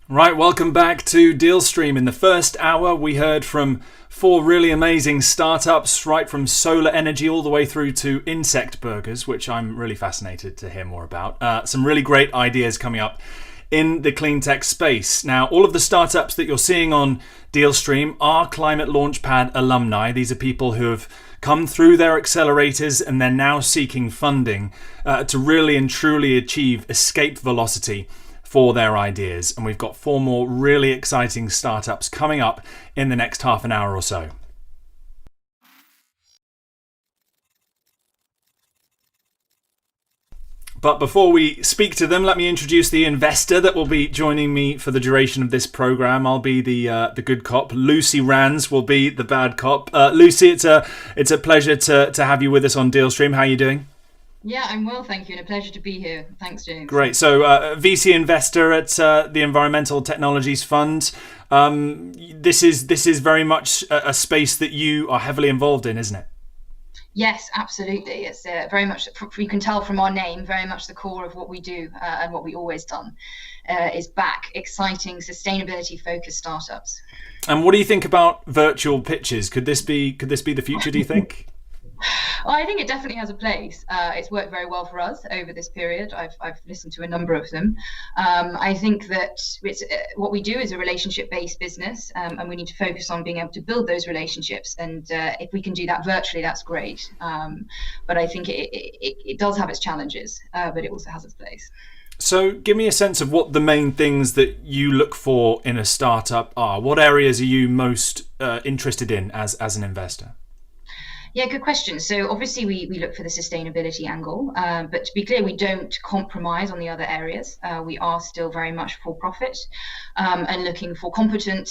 Right, welcome back to Dealstream. In the first hour, we heard from four really amazing startups, right from solar energy all the way through to insect burgers, which I'm really fascinated to hear more about. Some really great ideas coming up in the clean tech space. Now, all of the startups that you're seeing on Dealstream are ClimateLaunchpad alumni. These are people who have come through their accelerators and they're now seeking funding to really and truly achieve escape velocity for their ideas. And we've got four more really exciting startups coming up in the next half an hour or so. But before we speak to them, let me introduce the investor that will be joining me for the duration of this program. I'll be the good cop. Lucy Rands will be the bad cop. Lucy, it's a pleasure to have you with us on Dealstream. How are you doing? Yeah, I'm well, thank you, and a pleasure to be here. Thanks, James. Great. So, VC investor at the Environmental Technologies Fund. This is very much a space that you are heavily involved in, isn't it? Yes, absolutely. It's very much, you can tell from our name, very much the core of what we do and what we always done is back exciting sustainability-focused startups. And what do you think about virtual pitches? Could this be the future, do you think? Well, I think it definitely has a place. It's worked very well for us over this period. I've listened to a number of them. I think that what we do is a relationship-based business, and we need to focus on being able to build those relationships. And if we can do that virtually, that's great. But I think it does have its challenges, but it also has its place. So give me a sense of what the main things that you look for in a startup are. What areas are you most interested in as an investor? Yeah, good question. So obviously we look for the sustainability angle, but to be clear, we don't compromise on the other areas. We are still very much for profit and looking for competent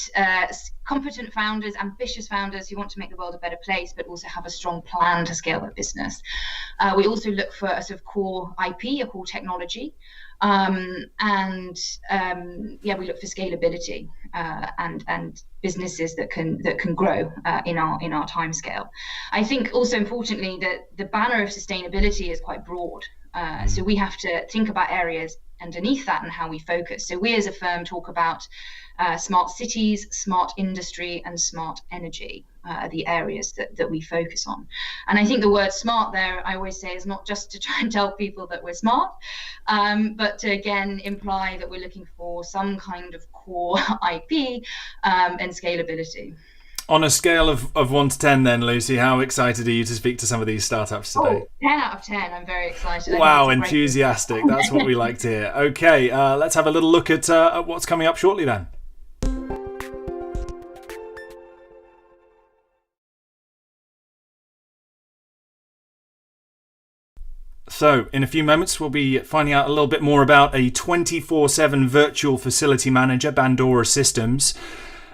founders, ambitious founders who want to make the world a better place, but also have a strong plan to scale their business. We also look for a sort of core IP, a core technology. We look for scalability and businesses that can grow in our time scale. I think also importantly that the banner of sustainability is quite broad. So we have to think about areas underneath that and how we focus. So we as a firm talk about smart cities, smart industry, and smart energy are the areas that we focus on. And I think the word smart there, I always say, is not just to try and tell people that we're smart, but to again imply that we're looking for some kind of core IP and scalability. On a scale of 1 to 10 then, Lucy, how excited are you to speak to some of these startups today? 10 out of 10. I'm very excited. Wow, enthusiastic. That's what we like to hear. Okay, let's have a little look at what's coming up shortly then. So, in a few moments, we'll be finding out a little bit more about a 24/7 virtual facility manager, Bandora Systems,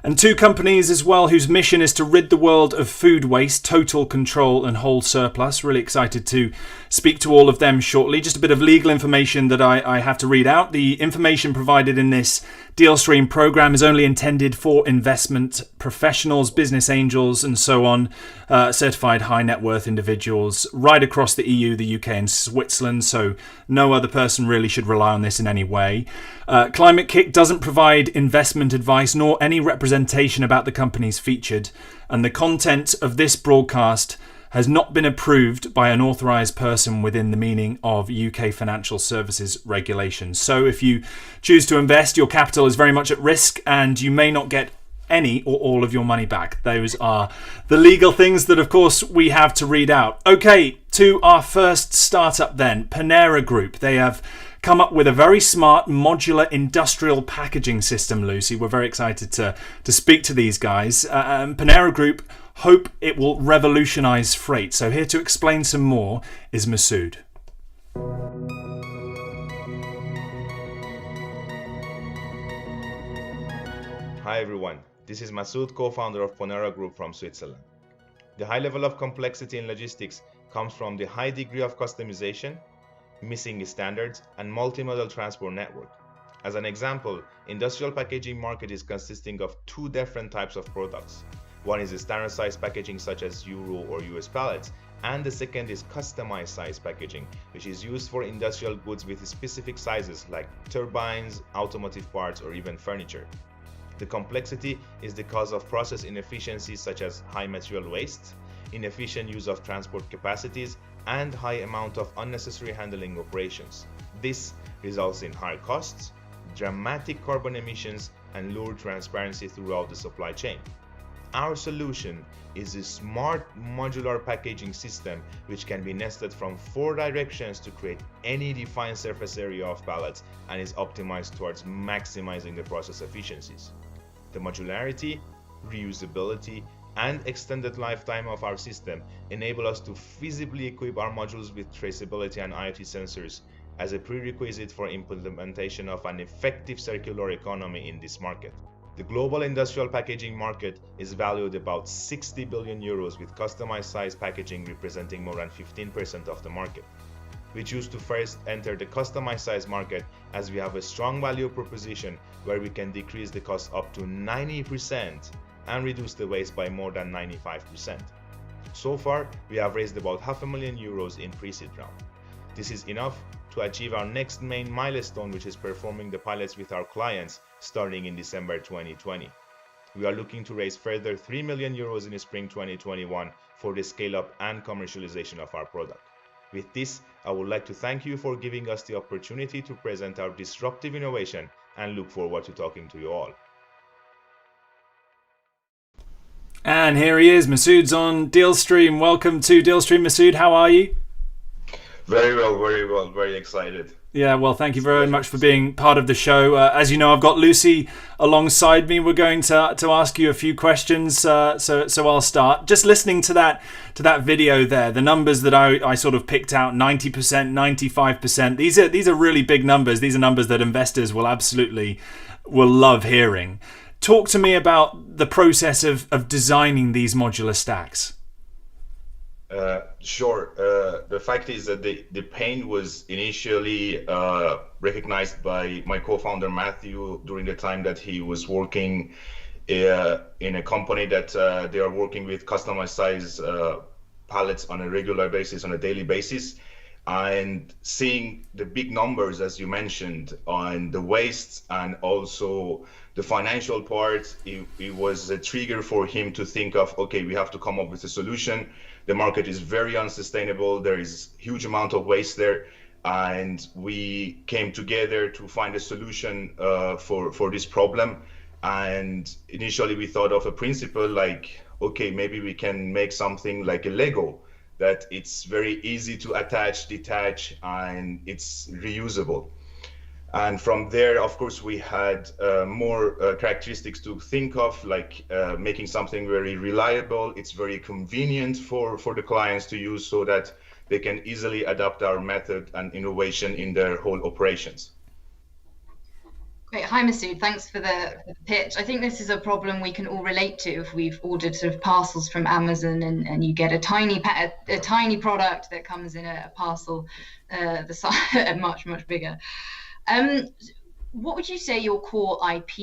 and two companies as well whose mission is to rid the world of food waste, total control and whole surplus. Really excited to speak to all of them shortly. Just a bit of legal information that I have to read out. The information provided in this Dealstream program is only intended for investment professionals, business angels and so on, certified high net worth individuals right across the EU, the UK and Switzerland, so no other person really should rely on this in any way. ClimateKIC doesn't provide investment advice nor any representation about the companies featured, and the content of this broadcast has not been approved by an authorised person within the meaning of UK financial services regulations. So if you choose to invest, your capital is very much at risk and you may not get any or all of your money back. Those are the legal things that, of course, we have to read out. Okay, to our first startup then, Panera Group. They have come up with a very smart modular industrial packaging system, Lucy. We're very excited to speak to these guys. Panera Group hope it will revolutionise freight. So here to explain some more is Masood. Hi everyone, this is Masood, co-founder of Panera Group from Switzerland. The high level of complexity in logistics comes from the high degree of customization, missing standards, and multimodal transport network. As an example, industrial packaging market is consisting of two different types of products. One is a standardized packaging such as Euro or US pallets, And the second is customized size packaging, which is used for industrial goods with specific sizes like turbines, automotive parts, or even furniture. The complexity is the cause of process inefficiencies such as high material waste, inefficient use of transport capacities, and high amount of unnecessary handling operations. This results in higher costs, dramatic carbon emissions, and lower transparency throughout the supply chain. Our solution is a smart modular packaging system which can be nested from 4 directions to create any defined surface area of pallets and is optimized towards maximizing the process efficiencies. The modularity, reusability, and extended lifetime of our system enable us to feasibly equip our modules with traceability and IoT sensors as a prerequisite for implementation of an effective circular economy in this market. The global industrial packaging market is valued about 60 billion euros, with customized size packaging representing more than 15% of the market. We choose to first enter the customized size market as we have a strong value proposition where we can decrease the cost up to 90% and reduce the waste by more than 95%. So far, we have raised about €500,000 in pre-seed round. This is enough to achieve our next main milestone, which is performing the pilots with our clients starting in December 2020. We are looking to raise further €3 million in spring 2021 for the scale-up and commercialization of our product. With this, I would like to thank you for giving us the opportunity to present our disruptive innovation and look forward to talking to you all. And here he is, Masood's on Dealstream. Welcome to Dealstream, Masood. How are you? Very well, very excited. Yeah, well, thank you very much for being part of the show. As you know, I've got Lucy alongside me. We're going to ask you a few questions, so I'll start. Just listening to that video there, the numbers that I sort of picked out, 90%, 95%. These are really big numbers. These are numbers that investors will love hearing. Talk to me about the process of designing these modular stacks. Sure. The fact is that the pain was initially recognized by my co-founder Matthew during the time that he was working in a company that they are working with customized size pallets on a regular basis, on a daily basis. And seeing the big numbers, as you mentioned, on the waste and also the financial part, it was a trigger for him to think of, okay, we have to come up with a solution. The market is very unsustainable. There is huge amount of waste there. And we came together to find a solution for this problem. And initially we thought of a principle like, okay, maybe we can make something like a Lego, that it's very easy to attach, detach, and it's reusable. And from there, of course, we had more characteristics to think of, like making something very reliable. It's very convenient for the clients to use so that they can easily adapt our method and innovation in their whole operations. Great. Hi, Masood. Thanks for the pitch. I think this is a problem we can all relate to if we've ordered sort of parcels from Amazon and you get a tiny product that comes in a parcel the size much bigger. What would you say your core IP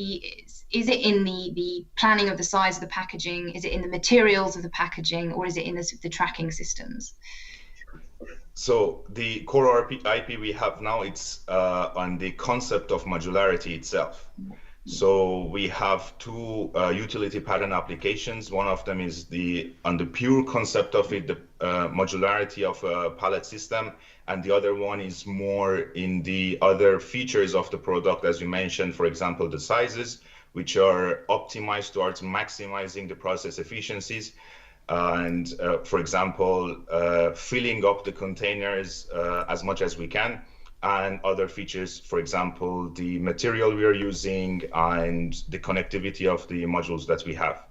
is? Is it in the planning of the size of the packaging? Is it in the materials of the packaging, or is it in the tracking systems? So the core IP we have now, it's on the concept of modularity itself. So we have two utility pattern applications. One of them is on the pure concept of it, the modularity of a pallet system, and the other one is more in the other features of the product, as you mentioned, for example, the sizes, which are optimized towards maximizing the process efficiencies. And for example, filling up the containers as much as we can, and other features, for example, the material we are using and the connectivity of the modules that we have.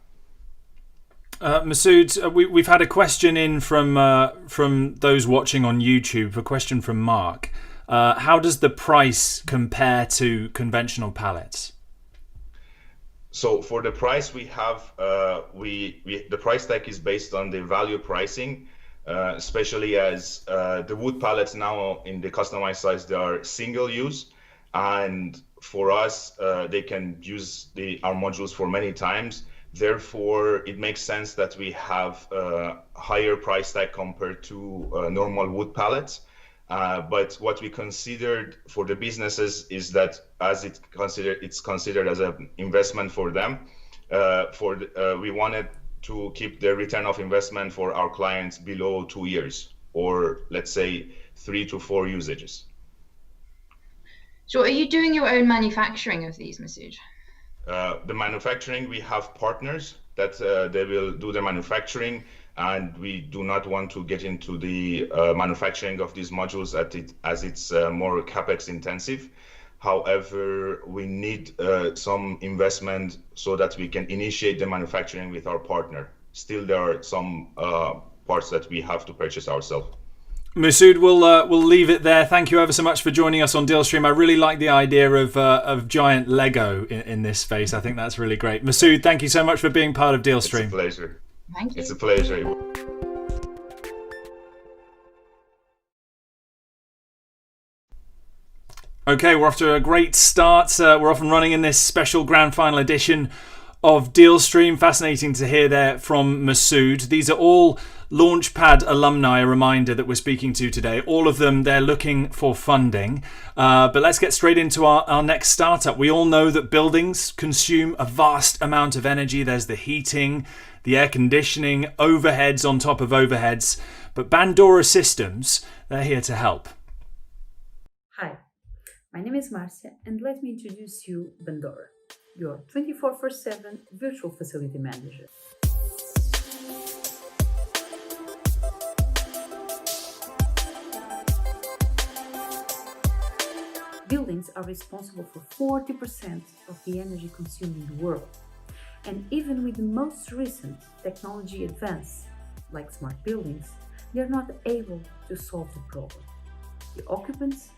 Masood, we've had a question in from those watching on YouTube, a question from Mark. How does the price compare to conventional pallets? So for the price we have, the price tag is based on the value pricing, especially as the wood pallets now in the customized size, they are single use. And for us, they can use our modules for many times Therefore, it makes sense that we have a higher price tag compared to normal wood pallets. But what we considered for the businesses is that as it's considered as an investment for them, we wanted to keep the return of investment for our clients below 2 years, or let's say 3 to 4 usages. So are you doing your own manufacturing of these, Masood? The manufacturing, we have partners that they will do the manufacturing, and we do not want to get into the manufacturing of these modules as it's more capex intensive. However, we need some investment so that we can initiate the manufacturing with our partner. Still, there are some parts that we have to purchase ourselves. Masood, we'll leave it there. Thank you ever so much for joining us on Dealstream. I really like the idea of giant Lego in this space. I think that's really great. Masood, thank you so much for being part of Dealstream. It's a pleasure. Thank you. It's a pleasure. Okay, we're off to a great start. We're off and running in this special grand final edition of Dealstream. Fascinating to hear there from Masood. These are all LaunchPad alumni, a reminder that we're speaking to today. All of them, they're looking for funding. But let's get straight into our next startup. We all know that buildings consume a vast amount of energy. There's the heating, the air conditioning, overheads on top of overheads. But Bandora Systems, they're here to help. Hi, my name is Marcia, and let me introduce you Bandora, your 24/7 virtual facility manager. Buildings are responsible for 40% of the energy consumed in the world. And even with the most recent technology advance, like smart buildings, they are not able to solve the problem. The occupants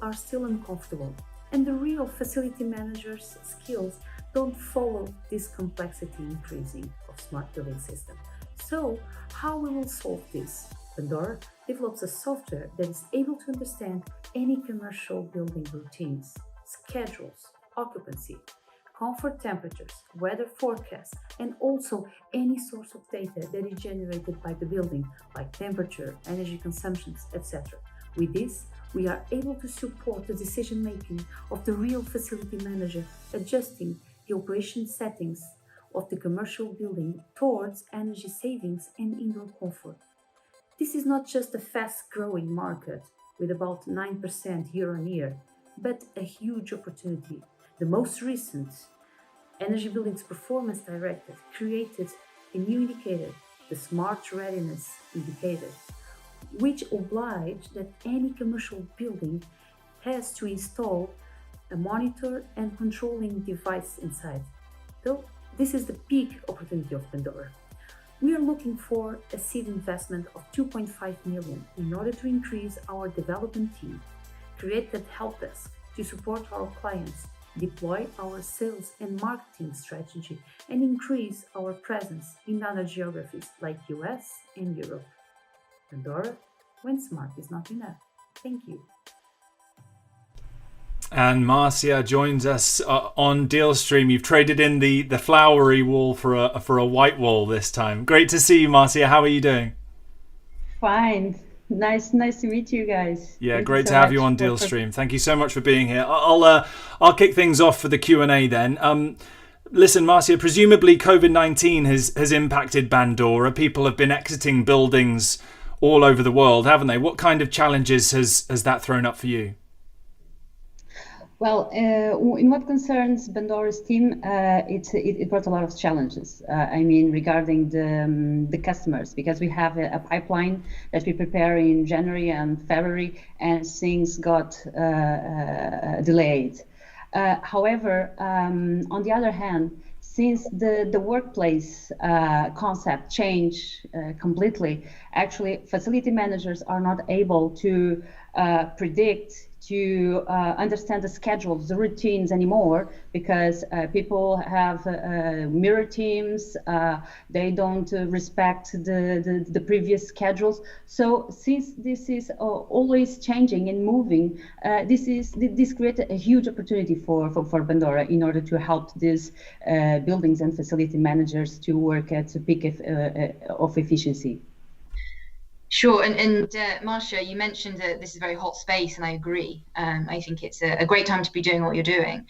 are still uncomfortable, and the real facility managers' skills don't follow this complexity increasing of smart building system. So, how we will solve this? Bandora develops a software that is able to understand any commercial building routines, schedules, occupancy, comfort temperatures, weather forecasts, and also any source of data that is generated by the building, like temperature, energy consumptions, etc. With this, we are able to support the decision-making of the real facility manager, adjusting the operation settings of the commercial building towards energy savings and indoor comfort. This is not just a fast-growing market with about 9% year-on-year, but a huge opportunity. The most recent Energy Buildings Performance Directive created a new indicator, the Smart Readiness Indicator, which oblige that any commercial building has to install a monitor and controlling device inside. So this is the peak opportunity of Bandora. We are looking for a seed investment of 2.5 million in order to increase our development team, create that help desk to support our clients, deploy our sales and marketing strategy, and increase our presence in other geographies like US and Europe. Bandora, when smart is not enough. Thank you. And Marcia joins us on Dealstream. You've traded in the flowery wall for a white wall this time. Great to see you, Marcia. How are you doing? Fine. Nice to meet you guys. Yeah, great to have you on Dealstream. Thank you so much for being here. I'll kick things off for the Q&A then. Listen, Marcia, presumably COVID-19 has impacted Bandora. People have been exiting buildings all over the world, haven't they? What kind of challenges has that thrown up for you? Well, in what concerns Bandora's team, it brought a lot of challenges. Regarding the customers, because we have a pipeline that we prepare in January and February, and things got delayed. However, on the other hand, since the workplace concept changed completely, actually facility managers are not able to predict, to understand the schedules, the routines anymore, because people have mirror teams, they don't respect the previous schedules. So since this is always changing and moving, this creates a huge opportunity for Bandora in order to help these buildings and facility managers to work at a peak of efficiency. Sure, and Marcia, you mentioned that this is a very hot space, and I agree. I think it's a great time to be doing what you're doing.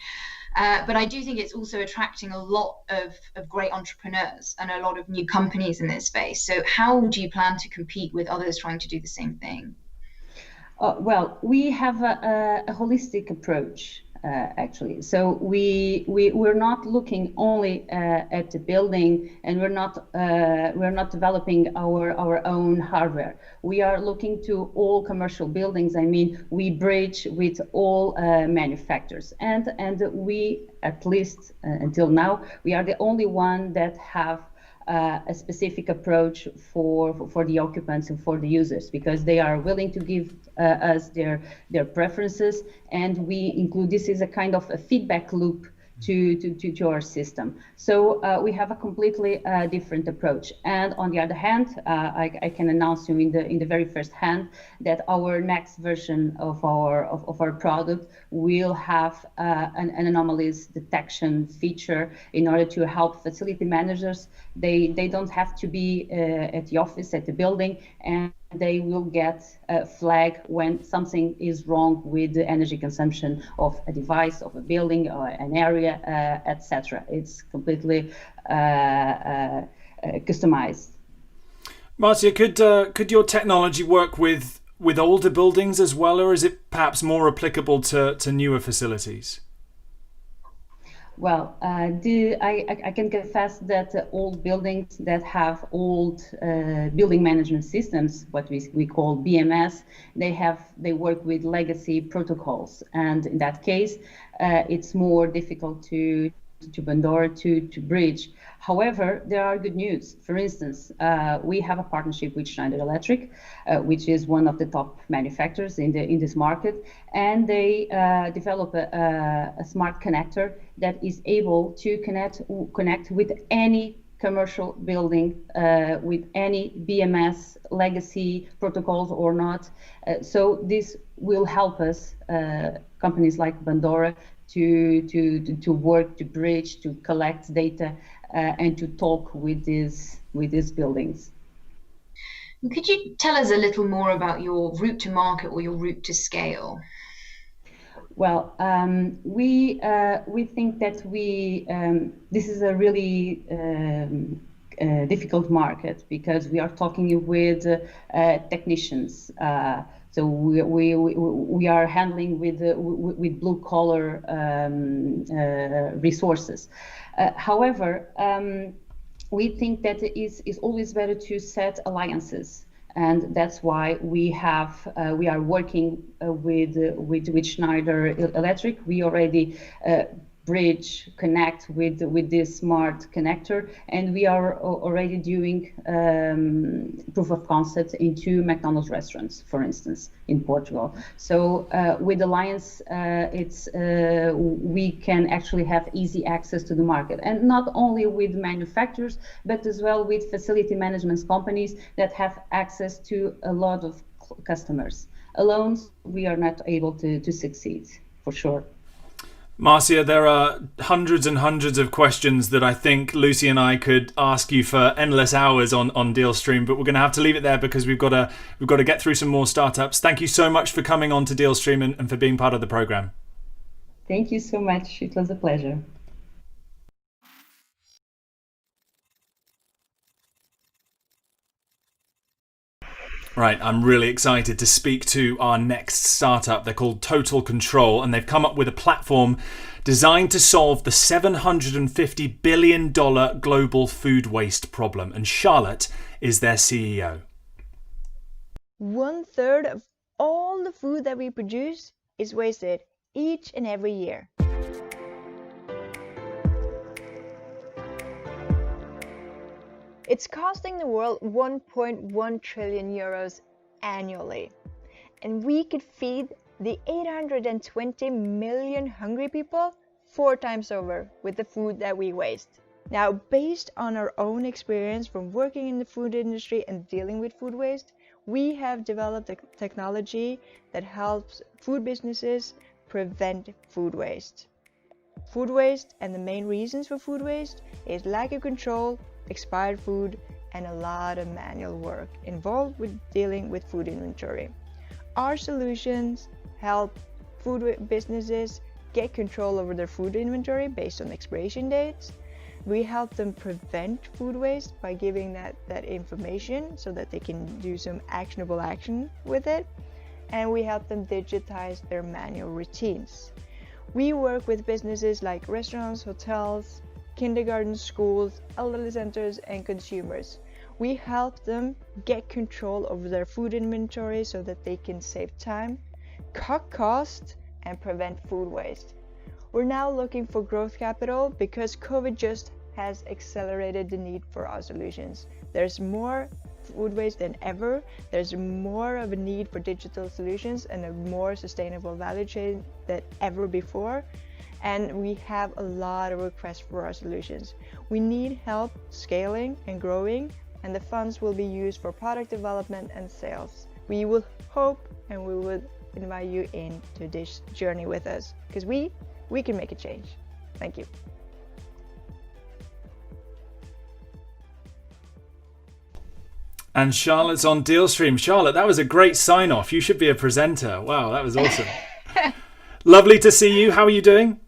But I do think it's also attracting a lot of great entrepreneurs and a lot of new companies in this space. So how do you plan to compete with others trying to do the same thing? Well, we have a holistic approach. Actually, so we're not looking only at the building, and we're not developing our own hardware. We are looking to all commercial buildings. I mean, we bridge with all manufacturers, and we, at least until now, we are the only one that have a specific approach for the occupants and for the users, because they are willing to give us their preferences, and we include this is a kind of a feedback loop to our system. So we have a completely different approach. And on the other hand, I can announce you in the very first hand that our next version of our product will have an anomalies detection feature in order to help facility managers. They don't have to be at the office, at the building, and they will get a flag when something is wrong with the energy consumption of a device, of a building, or an area, etc. It's completely customized. Marcia, could your technology work with older buildings as well, or is it perhaps more applicable to newer facilities? Well, I can confess that old buildings that have old building management systems, what we call BMS, they work with legacy protocols, and in that case, it's more difficult to Bandora to bridge. However, there are good news. For instance, we have a partnership with Schneider Electric, which is one of the top manufacturers in this market, and they develop a smart connector that is able to connect with any commercial building with any BMS legacy protocols or not. So this will help us, companies like Bandora, to work, to bridge, to collect data, and to talk with these buildings. Could you tell us a little more about your route to market or your route to scale? Well, we think that this is a really difficult market, because we are talking with technicians. So we are handling with blue collar resources. However, we think that it is always better to set alliances, and that's why we are working with Schneider Electric. We already connect with this smart connector, and we are already doing proof of concept in 2 McDonald's restaurants, for instance, in Portugal. So with Alliance, we can actually have easy access to the market, and not only with manufacturers, but as well with facility management companies that have access to a lot of customers. Alone, we are not able to succeed, for sure. Marcia, there are hundreds and hundreds of questions that I think Lucy and I could ask you for endless hours on DealStream, but we're going to have to leave it there because we've got to get through some more startups. Thank you so much for coming on to DealStream and for being part of the program. Thank you so much. It was a pleasure. Right, I'm really excited to speak to our next startup. They're called Total Control, and they've come up with a platform designed to solve the $750 billion global food waste problem. And Charlotte is their CEO. 1/3 of all the food that we produce is wasted each and every year. It's costing the world 1.1 trillion euros annually, and we could feed the 820 million hungry people 4 times over with the food that we waste. Now, based on our own experience from working in the food industry and dealing with food waste, we have developed a technology that helps food businesses prevent food waste. Food waste, and the main reasons for food waste, is lack of control, expired food, and a lot of manual work involved with dealing with food inventory. Our solutions help food businesses get control over their food inventory based on expiration dates. We help them prevent food waste by giving that information so that they can do some actionable action with it. And we help them digitize their manual routines. We work with businesses like restaurants, hotels, kindergartens, schools, elderly centers, and consumers. We help them get control over their food inventory so that they can save time, cut costs, and prevent food waste. We're now looking for growth capital because COVID just has accelerated the need for our solutions. There's more food waste than ever. There's more of a need for digital solutions and a more sustainable value chain than ever before. And we have a lot of requests for our solutions. We need help scaling and growing, and the funds will be used for product development and sales. We will hope and we would invite you into this journey with us because we can make a change. Thank you. And Charlotte's on Dealstream. Charlotte, that was a great sign off. You should be a presenter. Wow, that was awesome. Lovely to see you. How are you doing?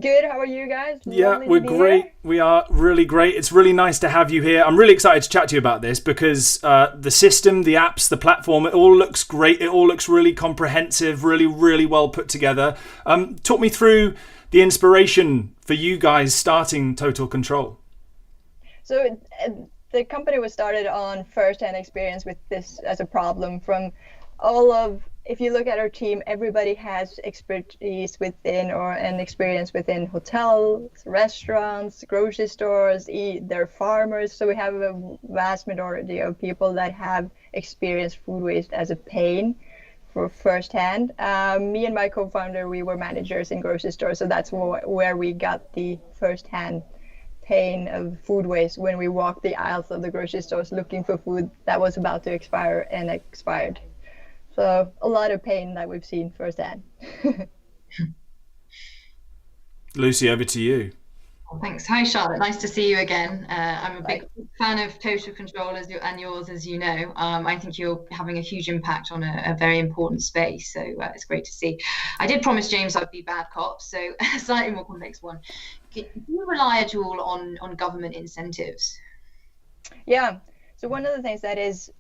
Good. How are you guys? Yeah, we're great. Here. We are really great. It's really nice to have you here. I'm really excited to chat to you about this because the system, the apps, the platform, it all looks great. It all looks really comprehensive, really, really well put together. Talk me through the inspiration for you guys starting Total Control. So the company was started on first-hand experience with this as a problem from all of, if you look at our team, everybody has expertise within or an experience within hotels, restaurants, grocery stores, they're farmers. So we have a vast majority of people that have experienced food waste as a pain for firsthand. Me and my co-founder, we were managers in grocery stores. So that's where we got the firsthand pain of food waste when we walked the aisles of the grocery stores looking for food that was about to expire and expired. So a lot of pain that we've seen firsthand. Lucy, over to you. Well, thanks. Hi, Charlotte. Nice to see you again. I'm a big fan of Total Control and yours, as you know. I think you're having a huge impact on a very important space. So it's great to see. I did promise James I'd be bad cop, so a slightly more complex one. Do you rely at all on government incentives? Yeah. So one of the things that is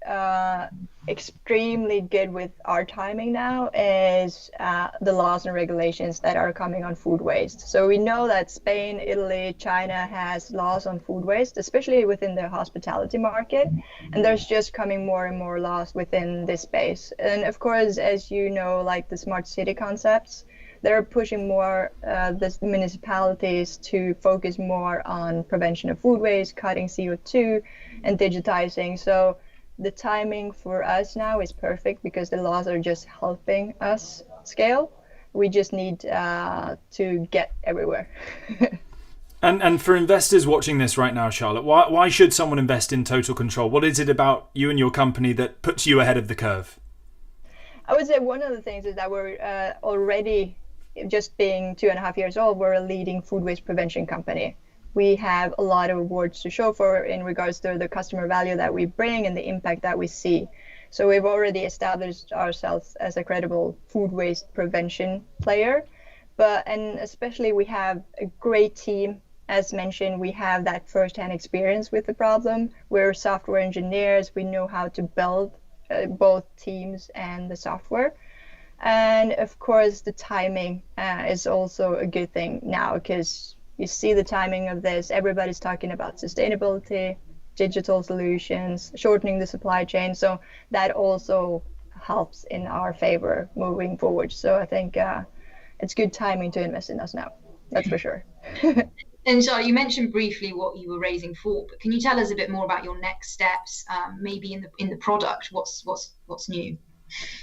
extremely good with our timing now is the laws and regulations that are coming on food waste. So we know that Spain, Italy, China has laws on food waste, especially within the hospitality market. And there's just coming more and more laws within this space. And of course, as you know, like the smart city concepts, they're pushing more the municipalities to focus more on prevention of food waste, cutting CO2, and digitizing. So the timing for us now is perfect because the laws are just helping us scale. We just need to get everywhere. And for investors watching this right now, Charlotte, why should someone invest in Total Control? What is it about you and your company that puts you ahead of the curve? I would say one of the things is that we're already, just being 2.5 years old, we're a leading food waste prevention company. We have a lot of awards to show for in regards to the customer value that we bring and the impact that we see. So we've already established ourselves as a credible food waste prevention player. And especially we have a great team. As mentioned, we have that first-hand experience with the problem. We're software engineers. We know how to build both teams and the software. And of course, the timing is also a good thing now because you see the timing of this. Everybody's talking about sustainability, digital solutions, shortening the supply chain. So that also helps in our favor moving forward. So I think it's good timing to invest in us now. That's for sure. And Charlotte, you mentioned briefly what you were raising for, but can you tell us a bit more about your next steps, maybe in the product? What's new?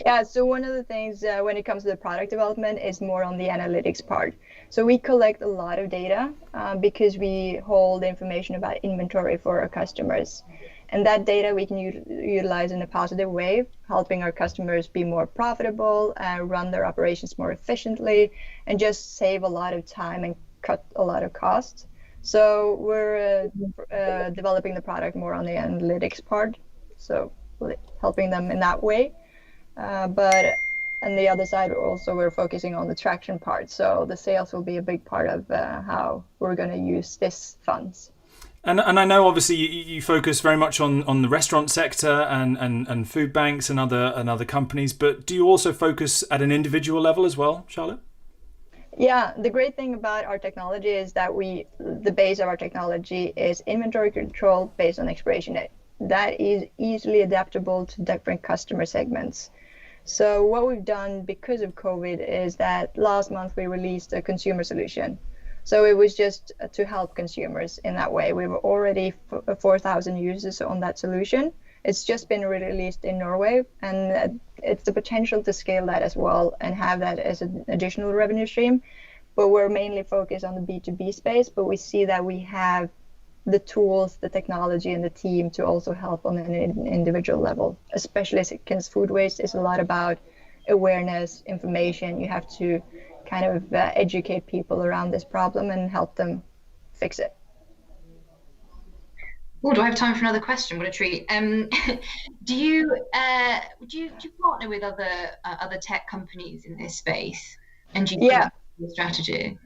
Yeah, so one of the things when it comes to the product development is more on the analytics part. So we collect a lot of data because we hold information about inventory for our customers. And that data we can utilize in a positive way, helping our customers be more profitable, run their operations more efficiently, and just save a lot of time and cut a lot of costs. So we're developing the product more on the analytics part, so helping them in that way. But on the other side, also we're focusing on the traction part. So the sales will be a big part of how we're going to use this funds. And I know obviously you focus very much on the restaurant sector and food banks and other companies, but do you also focus at an individual level as well, Charlotte? Yeah, the great thing about our technology is that the base of our technology is inventory control based on expiration date. That is easily adaptable to different customer segments. So what we've done because of COVID is that last month we released a consumer solution. So it was just to help consumers in that way. We were already 4,000 users on that solution. It's just been released in Norway, and it's the potential to scale that as well and have that as an additional revenue stream. But we're mainly focused on the B2B space, but we see that we have the tools, the technology, and the team to also help on an individual level, especially since food waste is a lot about awareness, information. You have to kind of educate people around this problem and help them fix it. Oh, do I have time for another question? What a treat. Do you partner with other tech companies in this space? And do you think your strategy?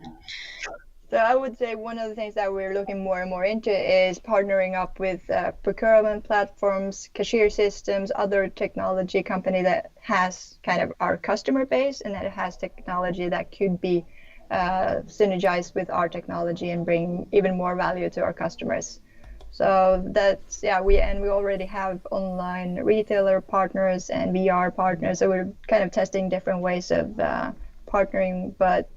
So I would say one of the things that we're looking more and more into is partnering up with procurement platforms, cashier systems, other technology company that has kind of our customer base and that has technology that could be synergized with our technology and bring even more value to our customers. So that's, we already have online retailer partners and VR partners. So we're kind of testing different ways of partnering, but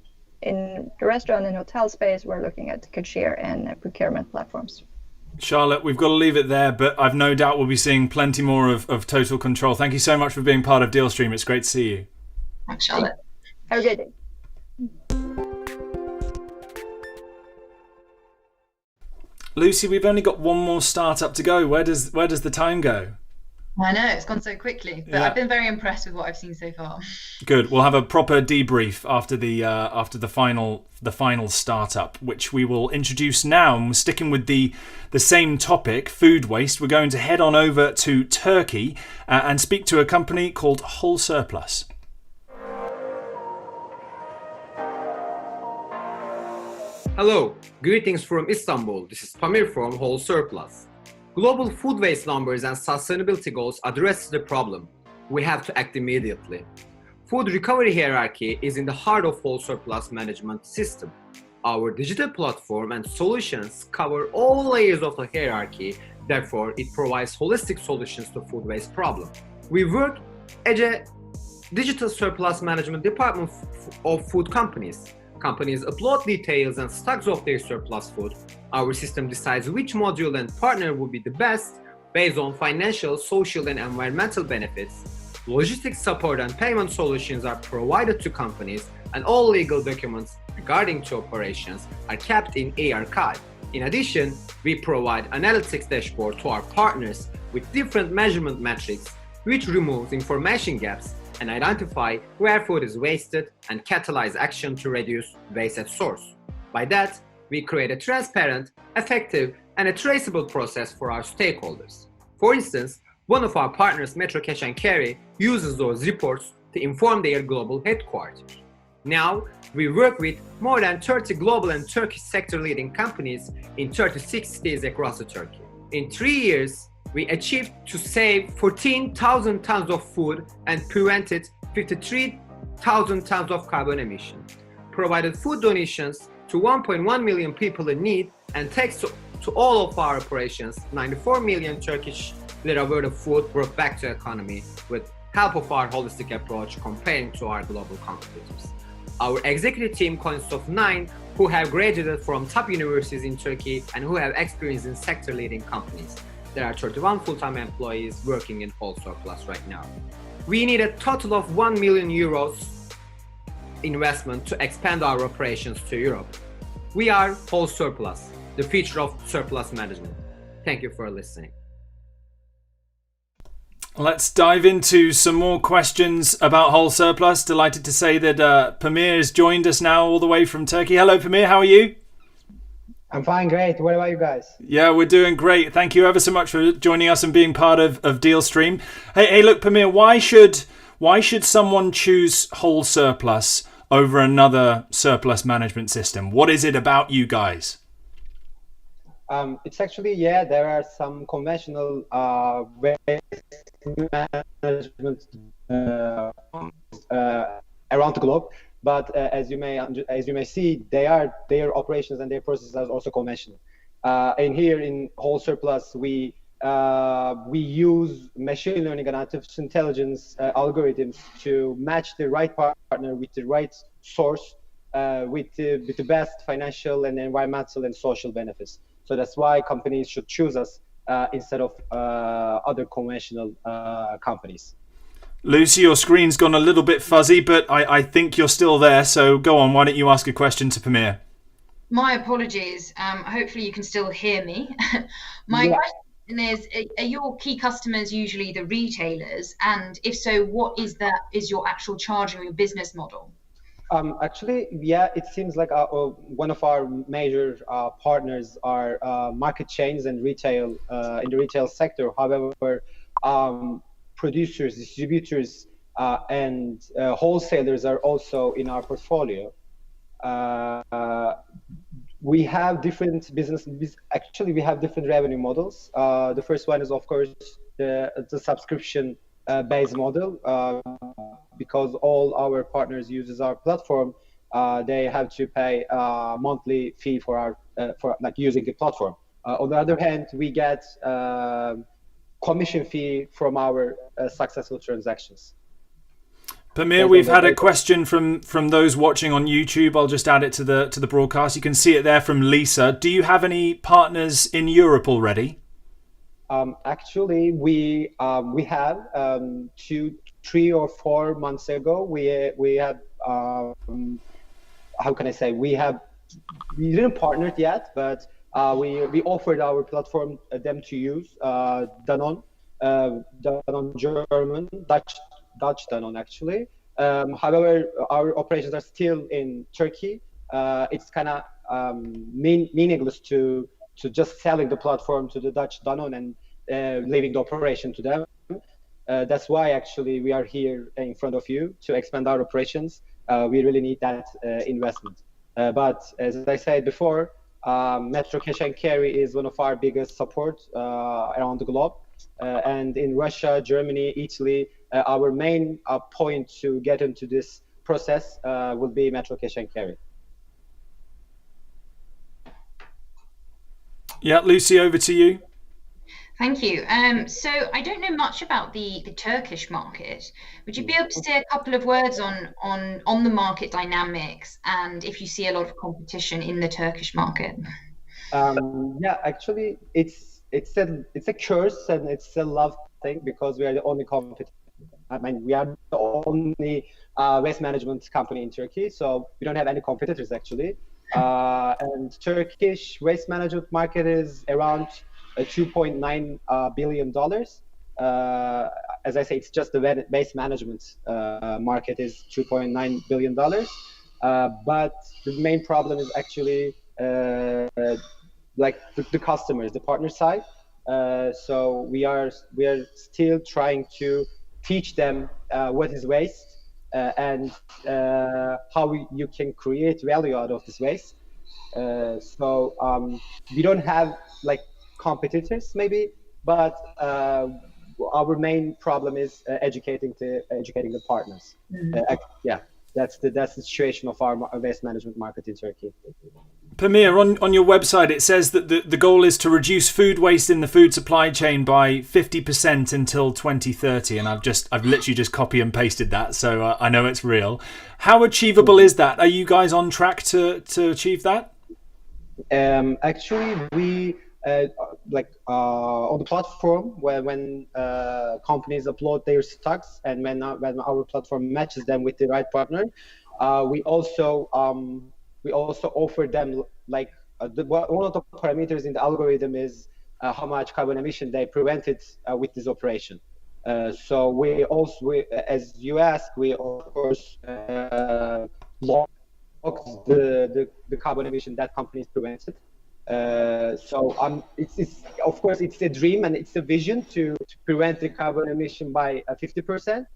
in the restaurant and hotel space, we're looking at cashier and procurement platforms. Charlotte, we've got to leave it there, but I've no doubt we'll be seeing plenty more of Total Control. Thank you so much for being part of DealStream. It's great to see you. Thanks, Charlotte. Have a good day. Lucy, we've only got one more startup to go. Where does the time go? I know, it's gone so quickly, but I've been very impressed with what I've seen so far. Good. We'll have a proper debrief after the final startup, which we will introduce now. And we're sticking with the same topic, food waste. We're going to head on over to Turkey and speak to a company called Whole Surplus. Hello, greetings from Istanbul. This is Pamir from Whole Surplus. Global food waste numbers and sustainability goals address the problem. We have to act immediately. Food recovery hierarchy is in the heart of Whole Surplus management system. Our digital platform and solutions cover all layers of the hierarchy, therefore it provides holistic solutions to food waste problem. We work as a digital surplus management department of food companies. Companies upload details and stocks of their surplus food. Our system decides which module and partner will be the best based on financial, social, and environmental benefits. Logistics support and payment solutions are provided to companies, and all legal documents regarding to operations are kept in archive. In addition, we provide analytics dashboard to our partners with different measurement metrics, which removes information gaps and identify where food is wasted and catalyze action to reduce waste at source. By that, we create a transparent, effective, and a traceable process for our stakeholders. For instance, one of our partners, Metro Cash & Carry, uses those reports to inform their global headquarters. Now, we work with more than 30 global and Turkish sector-leading companies in 36 cities across Turkey. In 3 years, we achieved to save 14,000 tons of food and prevented 53,000 tons of carbon emissions, provided food donations to 1.1 million people in need, and thanks to all of our operations, 94 million Turkish lira worth of food brought back to the economy with help of our holistic approach comparing to our global competitors. Our executive team consists of 9 who have graduated from top universities in Turkey and who have experience in sector-leading companies. There are 31 full-time employees working in Whole Surplus right now. We need a total of 1 million euros investment to expand our operations to Europe. We are Whole Surplus, the future of surplus management. Thank you for listening. Let's dive into some more questions about Whole Surplus. Delighted to say that Pamir has joined us now all the way from Turkey. Hello, Pamir. How are you? I'm fine, great. What about you guys? Yeah, we're doing great. Thank you ever so much for joining us and being part of DealStream. Hey, look, Pamir, why should someone choose Whole Surplus over another surplus management system? What is it about you guys? It's actually, there are some conventional waste management around the globe, but as you may see, their operations and their processes are also conventional. And here in Whole Surplus, we use machine learning and artificial intelligence algorithms to match the right partner with the right source with the best financial and environmental and social benefits. So that's why companies should choose us instead of other conventional companies. Lucy, your screen's gone a little bit fuzzy, but I think you're still there. So go on, why don't you ask a question to Pamir? My apologies. Hopefully you can still hear me. My question is, are your key customers usually the retailers? And if so, what is your actual charge or your business model? Actually, it seems like one of our major partners are market chains and retail in the retail sector. However, producers, distributors, and wholesalers are also in our portfolio. We have different actually, we have different revenue models. The first one is, of course, the subscription based model. Because all our partners uses our platform, they have to pay a monthly fee for using the platform. On the other hand, we get commission fee from our successful transactions. Pamir, we've had a question from those watching on YouTube. I'll just add it to the broadcast. You can see it there from Lisa. Do you have any partners in Europe already? Actually, we have 3 or 4 months ago. We had how can I say? We didn't partner yet, but we offered our platform them to use Danone German, Dutch Danone actually. However, our operations are still in Turkey. It's kind of meaningless to just selling the platform to the Dutch Danone and leaving the operation to them. That's why actually we are here in front of you to expand our operations. We really need that investment. But as I said before, Metro Cash and Carry is one of our biggest support around the globe. And in Russia, Germany, Italy, our main point to get into this process will be Metro Cash and Carry. Yeah, Lucy, over to you. Thank you. So I don't know much about the Turkish market. Would you be able to say a couple of words on the market dynamics and if you see a lot of competition in the Turkish market? Actually, it's a curse and it's a love thing because we are the only competitor. I mean, we are the only waste management company in Turkey, so we don't have any competitors actually. And Turkish waste management market is around $2.9 billion. As I say, it's just the waste management market is $2.9 billion. But the main problem is actually like the customers, the partner side. So we are still trying to teach them what is waste and how you can create value out of this waste. So we don't have like competitors maybe, but our main problem is educating the partners. That's the situation of our waste management market in Turkey. Pamir, on your website it says that the goal is to reduce food waste in the food supply chain by 50% until 2030, and I've literally just copy and pasted that, so I know it's real. How achievable is that? Are you guys on track to achieve that? Actually, we on the platform when companies upload their stocks, and when our platform matches them with the right partner, we also offer them one of the parameters in the algorithm is how much carbon emission they prevented with this operation. So we also, as you asked, we of course log the carbon emission that companies prevented. It's of course it's a dream and it's a vision to prevent the carbon emission by 50%.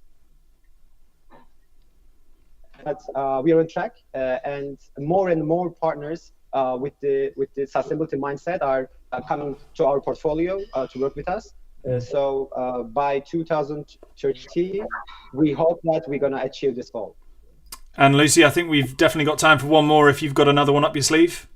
But we are on track, and more partners with the sustainability mindset are coming to our portfolio to work with us. So by 2030, we hope that we're going to achieve this goal. And Lucy, I think we've definitely got time for one more if you've got another one up your sleeve.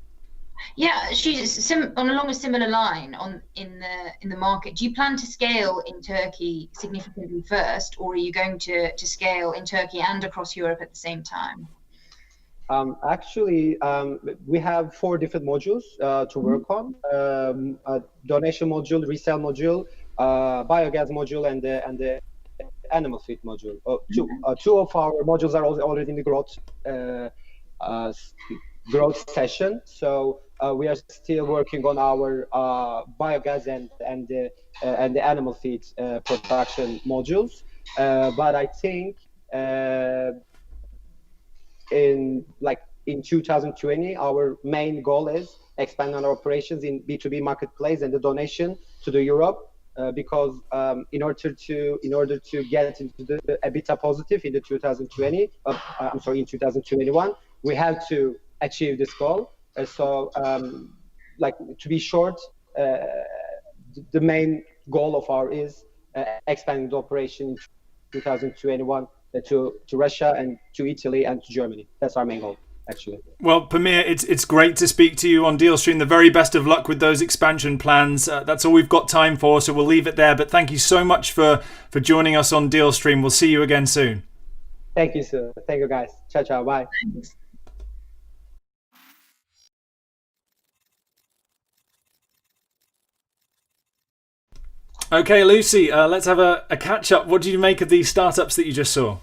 Yeah, she's along a similar line in the market. Do you plan to scale in Turkey significantly first, or are you going to scale in Turkey and across Europe at the same time? Actually, we have 4 different modules to work on: a donation module, resale module, biogas module, and the animal feed module. Two of our modules are already in the growth session. So we are still working on our biogas and the animal feed production modules. But I think in 2020, our main goal is expand our operations in B2B marketplace and the donation to the Europe. Because in order to get into the EBITDA positive in the 2021, we have to achieve this goal. To be short, the main goal of ours is expanding the operation in 2021 to Russia and to Italy and to Germany. That's our main goal, actually. Well, Pamir, it's great to speak to you on DealStream. The very best of luck with those expansion plans. That's all we've got time for, so we'll leave it there. But thank you so much for joining us on DealStream. We'll see you again soon. Thank you, sir. Thank you, guys. Ciao, ciao. Bye. Thanks. Okay, Lucy, let's have a catch-up. What do you make of these startups that you just saw?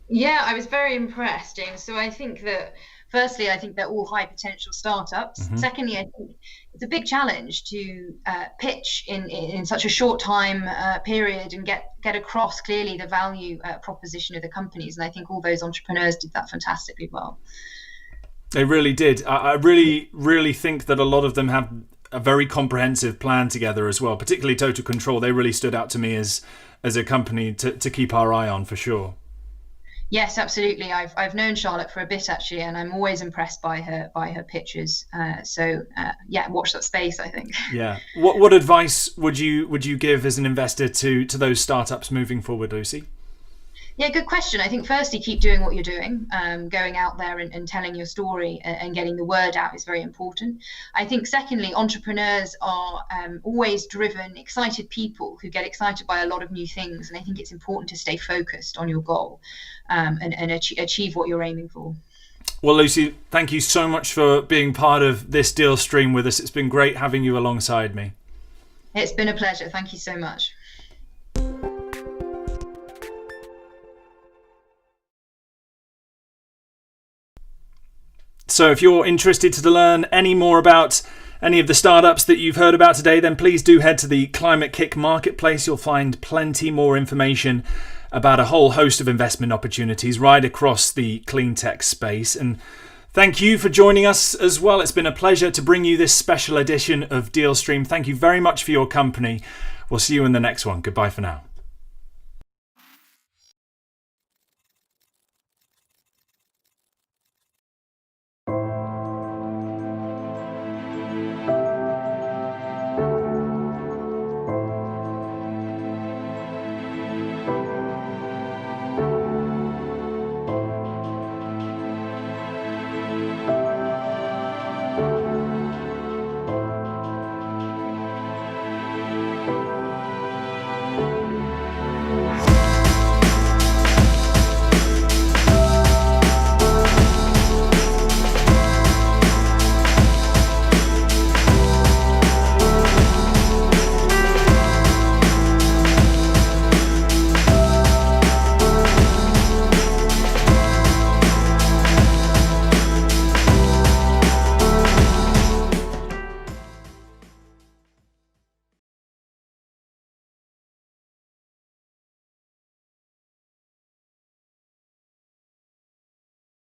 Yeah, I was very impressed, James. So I think that, firstly, I think they're all high potential startups. Mm-hmm. Secondly, I think it's a big challenge to pitch in such a short time period and get across clearly the value proposition of the companies. And I think all those entrepreneurs did that fantastically well. They really did. I really, really think that a lot of them have a very comprehensive plan together as well, particularly Total Control. They really stood out to me as a company to keep our eye on for sure. Yes, absolutely. I've known Charlotte for a bit actually, and I'm always impressed by her pitches. Watch that space, I think. Yeah. What advice would you give as an investor to those startups moving forward, Lucy? Yeah, good question. I think firstly, keep doing what you're doing. Going out there and telling your story and getting the word out is very important. I think secondly, entrepreneurs are always driven, excited people who get excited by a lot of new things. And I think it's important to stay focused on your goal and achieve what you're aiming for. Well, Lucy, thank you so much for being part of this deal stream with us. It's been great having you alongside me. It's been a pleasure. Thank you so much. So if you're interested to learn any more about any of the startups that you've heard about today, then please do head to the ClimateKIC marketplace. You'll find plenty more information about a whole host of investment opportunities right across the clean tech space. And thank you for joining us as well. It's been a pleasure to bring you this special edition of DealStream. Thank you very much for your company. We'll see you in the next one. Goodbye for now.